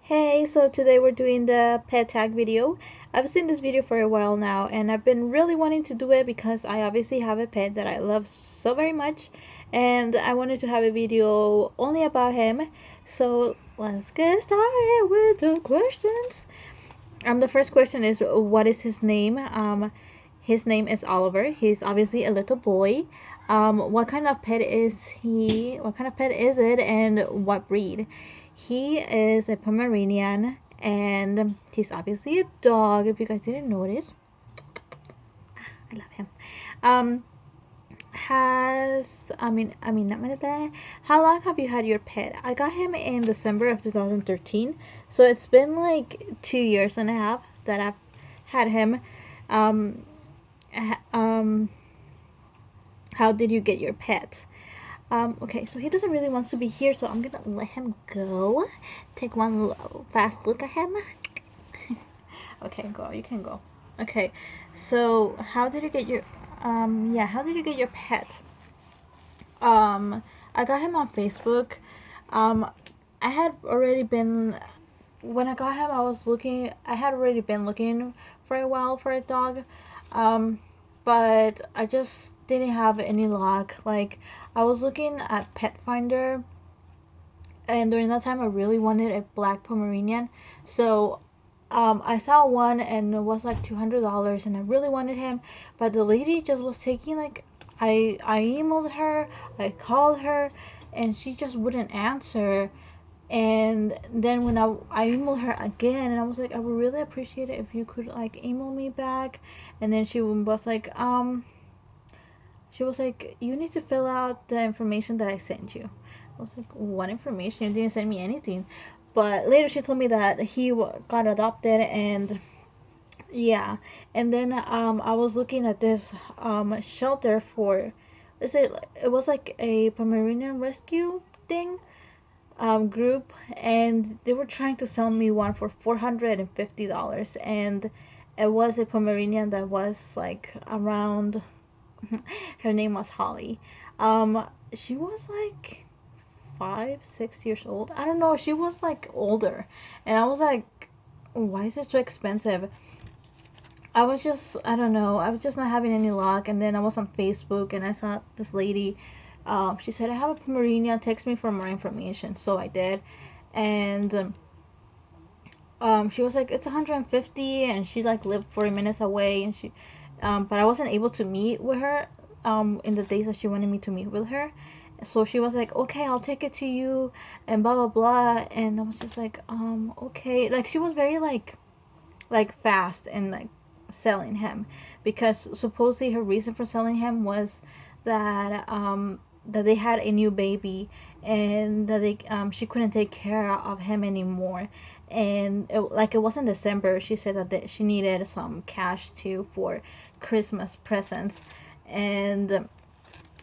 Hey, so today we're doing the pet tag video. I've seen this video for a while now and I've been really wanting to do it because I obviously have a pet that I love so very much and I wanted to have a video only about him. So let's get started with the questions. The first question is what is his name? His name is Oliver. He's obviously a little boy. What kind of pet is he? What kind of pet is it, and what breed? He is a Pomeranian, and he's obviously a dog. If you guys didn't notice, I love him. Um, has not my dad. How long have you had your pet? I got him in December of 2013, so it's been like 2 years and a half that I've had him. Um, how did you get your pet? Okay, so he doesn't really want to be here, so I'm gonna let him go. Take one fast look at him. Okay, go. You can go. Okay, so how did you get your how did you get your pet? I got him on Facebook. Um, I had already been when I got him. I had already been looking for a while for a dog. Um, but I just didn't have any luck. Like I was looking at Pet Finder, and during that time I really wanted a black Pomeranian. So I saw one and it was like $200, and I really wanted him, but the lady just was taking like I emailed her, I called her, and she just wouldn't answer. And then when I emailed her again, and I was like, I would really appreciate it if you could like email me back. And then she was like, you need to fill out the information that I sent you. I was like, what information? You didn't send me anything. But later she told me that he got adopted, and yeah. And then I was looking at this shelter for, it was like a Pomeranian rescue thing group, and they were trying to sell me one for $450, and it was a Pomeranian that was like around. Her name was Holly. She was like 5, 6 years old. I don't know. She was like older, and I was like, why is it so expensive? I don't know. I was just not having any luck. And then I was on Facebook and I saw this lady. She said, I have a Pomeranian. Text me for more information. So I did. And she was like, it's 150. And she like lived 40 minutes away. And but I wasn't able to meet with her in the days that she wanted me to meet with her. So she was like, okay, I'll take it to you. And blah, blah, blah. And I was just like, okay. Like she was very like fast and like selling him, because supposedly her reason for selling him was that they had a new baby, and that she couldn't take care of him anymore. And it wasn't December. She said that she needed some cash too for Christmas presents. And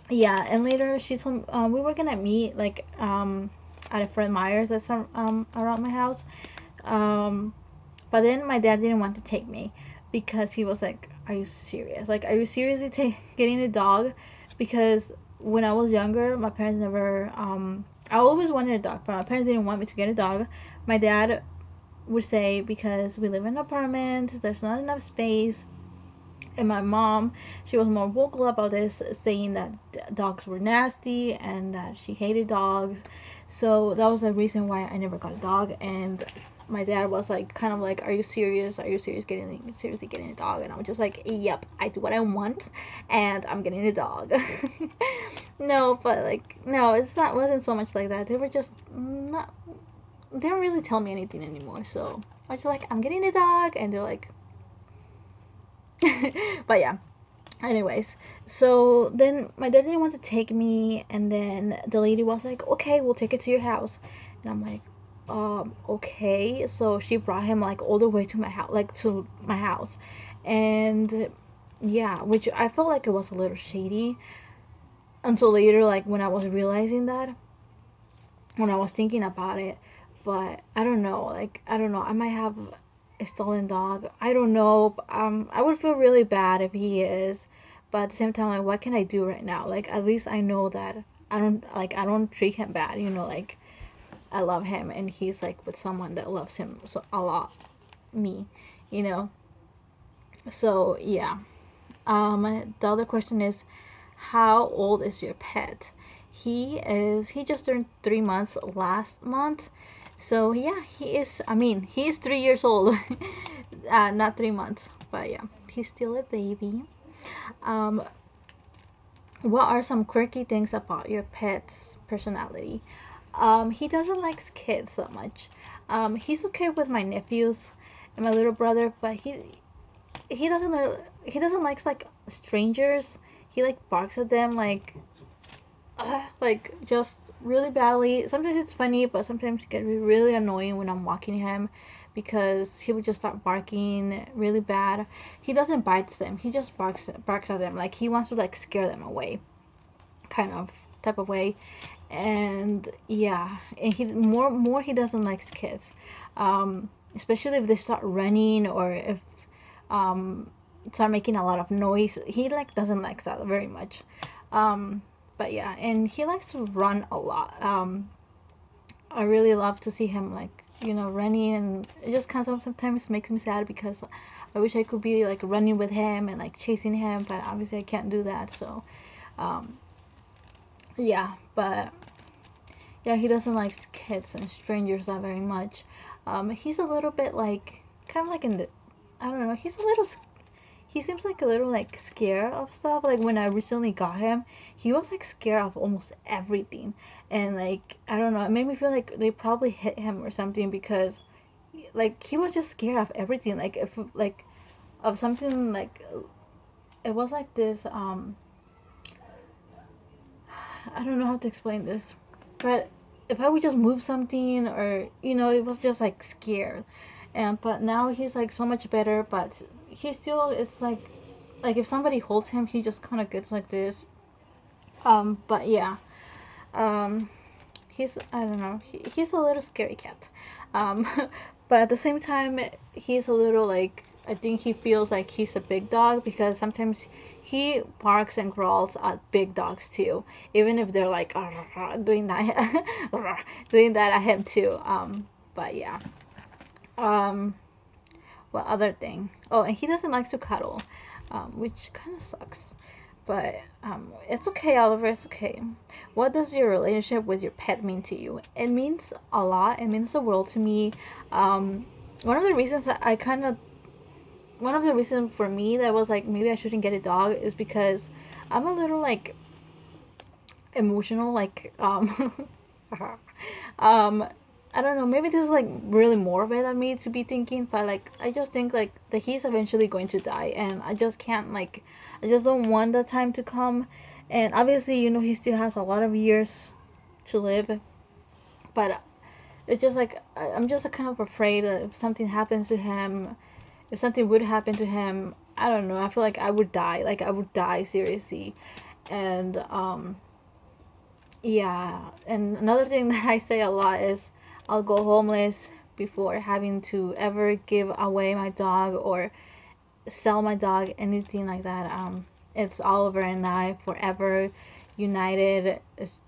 yeah, and later she told me we were gonna meet like at a Fred Meyer's that's around my house. um but then my dad didn't want to take me because he was like, "Are you serious? Like, are you seriously getting a dog?" Because when I was younger, my parents never. I always wanted a dog, but my parents didn't want me to get a dog. My dad would say, because we live in an apartment, there's not enough space. And my mom, she was more vocal about this, saying that dogs were nasty and that she hated dogs. So that was the reason why I never got a dog. And my dad was like, kind of like, "Are you serious? Are you seriously getting a dog?" And I was just like, "Yep, I do what I want, and I'm getting a dog." No, but like, no, it's not. Wasn't so much like that. They were just not. They don't really tell me anything anymore. So I was just like, "I'm getting a dog," and they're like, but yeah. Anyways, so then my dad didn't want to take me, and then the lady was like, "Okay, we'll take it to your house," and I'm like, okay. So she brought him like all the way to my house, and yeah, which I felt like it was a little shady until later, like when I was realizing that, when I was thinking about it. But I don't know, like I don't know, I might have a stolen dog. I don't know. I would feel really bad if he is, but at the same time, like, what can I do right now? Like, at least I know that I don't treat him bad. You know, like I love him and he's like with someone that loves him so a lot, me, you know. So yeah. The other question is, how old is your pet? He just turned 3 months last month. So yeah, he is, I mean, he is 3 years old. Not 3 months, but yeah, he's still a baby. Um, what are some quirky things about your pet's personality? He doesn't like kids so much. He's okay with my nephews and my little brother, but he doesn't like strangers. He like barks at them like just really badly. Sometimes it's funny, but sometimes it gets really annoying when I'm walking him because he would just start barking really bad. He doesn't bite them. He just barks at them like he wants to like scare them away, kind of type of way. And yeah, and he he doesn't like kids, especially if they start running or if um start making a lot of noise. He like doesn't like that very much. um but yeah, and he likes to run a lot. I really love to see him like, running, and it just kind of sometimes makes me sad because I wish I could be like running with him and like chasing him, but obviously I can't do that. So um yeah, but yeah, he doesn't like kids and strangers that very much. He's a little bit like, kind of like in the, I don't know, he seems like a little like scared of stuff. Like when I recently got him, he was like scared of almost everything. And like, I don't know, it made me feel like they probably hit him or something because like he was just scared of everything. Like if like of something like, it was like this, I don't know how to explain this, but if I would just move something or it was just like scared. And but now he's like so much better, but he still, it's like if somebody holds him, he just kind of gets like this. But yeah, um, he's, I don't know, he's a little scary cat. Um, but at the same time, he's a little like, I think he feels like he's a big dog because sometimes he barks and growls at big dogs too, even if they're like doing that, doing that at him too. But yeah. Um, what other thing? Oh, and he doesn't like to cuddle, which kind of sucks. But it's okay, Oliver. It's okay. What does your relationship with your pet mean to you? It means a lot. It means the world to me. Um, one of the reasons that I kind of one of the reasons for me that was like maybe I shouldn't get a dog is because I'm a little like emotional, like um I don't know, maybe this is like really morbid of me to be thinking, but like I just think like that he's eventually going to die and I just can't like, I just don't want the time to come. And obviously, he still has a lot of years to live, but it's just like I'm just kind of afraid that if something happens to him, if something would happen to him, I don't know, I feel like I would die, like I would die seriously. And yeah, and another thing that I say a lot is I'll go homeless before having to ever give away my dog or sell my dog, anything like that. It's Oliver and I forever united. Is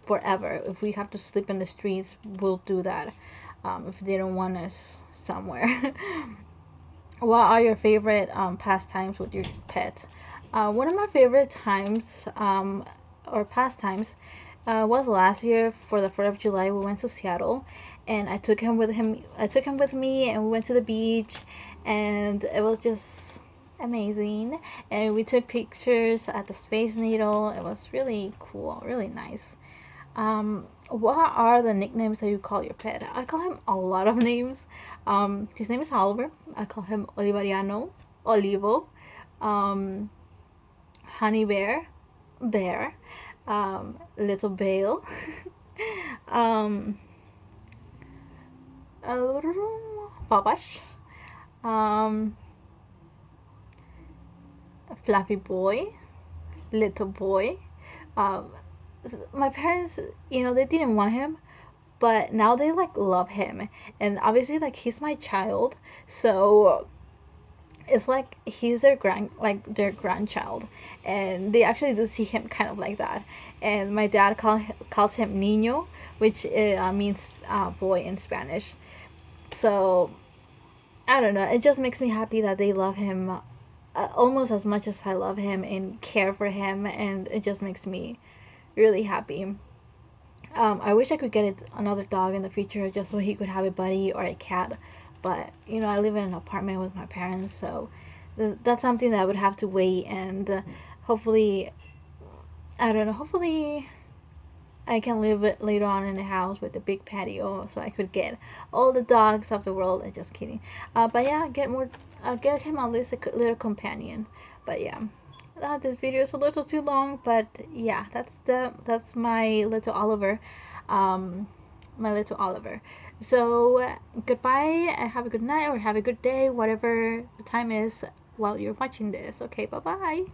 forever. If we have to sleep in the streets, we'll do that. If they don't want us somewhere. What are your favorite pastimes with your pet? One of my favorite times, or pastimes, was last year for the 4th of July. We went to Seattle, and I took him with him. I took him with me, and we went to the beach, and it was just amazing. And we took pictures at the Space Needle. It was really cool, really nice. What are the nicknames that you call your pet? I call him a lot of names. His name is Oliver. I call him Olivariano, Olivo, um, Honey Bear, Bear, Little Bale, um, Babash, um, Fluffy Boy, Little Boy. Um, my parents, they didn't want him, but now they like love him, and obviously like he's my child, so it's like he's their grandchild, and they actually do see him kind of like that. And my dad calls him Niño, which means boy in Spanish. So I don't know. It just makes me happy that they love him almost as much as I love him and care for him, and it just makes me really happy. I wish I could get another dog in the future just so he could have a buddy or a cat. But, I live in an apartment with my parents, so that's something that I would have to wait. And hopefully, I don't know, hopefully I can live it later on in a house with a big patio so I could get all the dogs of the world. I'm just kidding. But yeah, get him at least a little companion. But yeah. This video is a little too long, but yeah, that's my little Oliver, um, my little Oliver. So goodbye, and have a good night or have a good day, whatever the time is while you're watching this. Okay, bye bye.